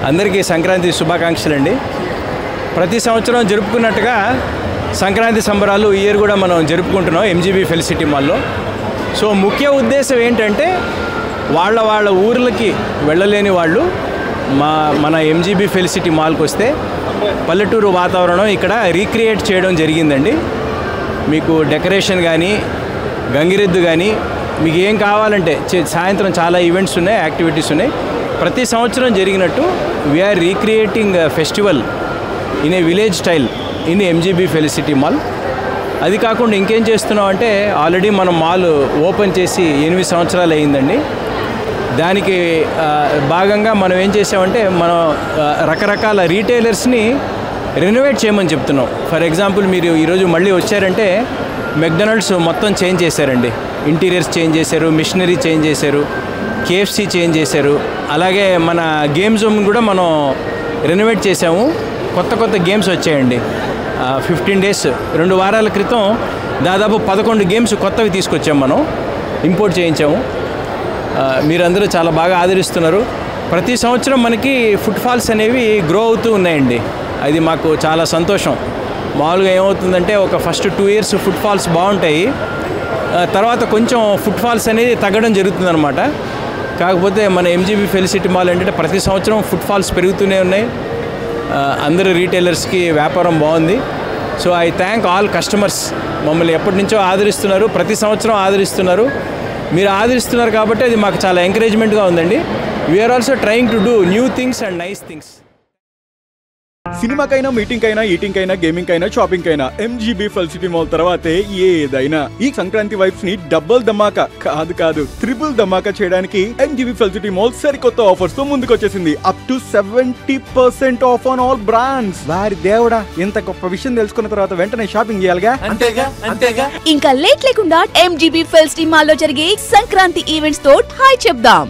అందరికీ సంక్రాంతి శుభాకాంక్షలు అండి. ప్రతి సంవత్సరం జరుపుకున్నట్టుగా సంక్రాంతి సంబరాలు ఈ ఇయర్ కూడా మనం జరుపుకుంటున్నాం ఎంజీబీ ఫెలిసిటీ మాల్లో. సో ముఖ్య ఉద్దేశం ఏంటంటే వాళ్ళ ఊర్లకి వెళ్ళలేని వాళ్ళు మన ఎంజీబీ ఫెలిసిటీ మాల్కి వస్తే పల్లెటూరు వాతావరణం ఇక్కడ రీక్రియేట్ చేయడం జరిగిందండి. మీకు డెకరేషన్ కానీ గంగిరెద్దు కానీ మీకు ఏం కావాలంటే సాయంత్రం చాలా ఈవెంట్స్ ఉన్నాయి, యాక్టివిటీస్ ఉన్నాయి. ప్రతి సంవత్సరం జరిగినట్టు we are recreating festival in a village style in MGB Felicity Mall. అది కాకుండా ఇంకేం చేస్తున్నాం అంటే ఆల్రెడీ మనం మాల్ ఓపెన్ చేసి 8 సంవత్సరాలు అయిందండి. దానికి భాగంగా మనం ఏం చేసామంటే మనం రకరకాల రీటైలర్స్ని రెనోవేట్ చేయమని చెప్తున్నాం. ఫర్ ఎగ్జాంపుల్ మీరు ఈరోజు మళ్ళీ వచ్చారంటే మెక్డొనాల్డ్స్ మొత్తం చేంజ్ చేశారండి. ఇంటీరియర్స్ చేంజ్ చేశారు, మిషనరీ చేంజ్ చేశారు, కేఎఫ్సి చేంజ్ చేశారు. అలాగే మన గేమ్ జోన్ కూడా మనం రెనోవేట్ చేసాము. కొత్త గేమ్స్ వచ్చాయండి. 15 డేస్ 2 వారాల క్రితం దాదాపు 11 గేమ్స్ కొత్తవి తీసుకొచ్చాము, మనం ఇంపోర్ట్ చేయించాము. మీరందరూ చాలా బాగా ఆదరిస్తున్నారు. ప్రతి సంవత్సరం మనకి ఫుట్ ఫాల్స్ అనేవి గ్రో అవుతూ ఉన్నాయండి. అది మాకు చాలా సంతోషం. మామూలుగా ఏమవుతుందంటే ఒక ఫస్ట్ 2 ఇయర్స్ ఫుట్ ఫాల్స్ బాగుంటాయి, తర్వాత కొంచెం ఫుట్ ఫాల్స్ అనేది తగ్గడం జరుగుతుందన్నమాట. కాకపోతే మన ఎంజీబీ ఫెలిసిటీ మాల్ ఏంటంటే ప్రతి సంవత్సరం ఫుట్ ఫాల్స్ పెరుగుతూనే ఉన్నాయి. అందరు రీటైలర్స్కి వ్యాపారం బాగుంది. So I thank all customers. మమ్మల్ని ఎప్పటి నుంచో ఆదరిస్తున్నారు, ప్రతి సంవత్సరం ఆదరిస్తున్నారు. మీరు ఆదరిస్తున్నారు కాబట్టి అది మాకు చాలా ఎంకరేజ్మెంట్గా ఉందండి. We're also trying to do new things and nice things. సినిమాకైనా, మీటింగ్ అయినా, ఈటింగ్ అయినా, గేమింగ్ అయినా, షాపింగ్ అయినా ఎంజీబీ ఫెలిసిటీ మాల్ తర్వాతే ఏదైనా. ఈ సంక్రాంతి వైబ్స్ ని డబుల్ ధమాకా కాదు ట్రిపుల్ ధమాకా చేయడానికి ఎంజీబీ ఫెలిసిటీ మాల్ సరికొత్త ఆఫర్స్ తో ముందుకొచ్చేసింది. Up to 70% off on all brands. వారి దేవుడా, ఇంత గొప్ప విషయం తెలుసుకున్న తర్వాత వెంటనే షాపింగ్ చేయాలిగా. అంతేగా ఇంకా లేట్ లేకుండా ఎంజీబీ ఫెలిసిటీ మాల్ లో జరిగే సంక్రాంతి ఈవెంట్స్ తో హాయ్ చెప్దాం.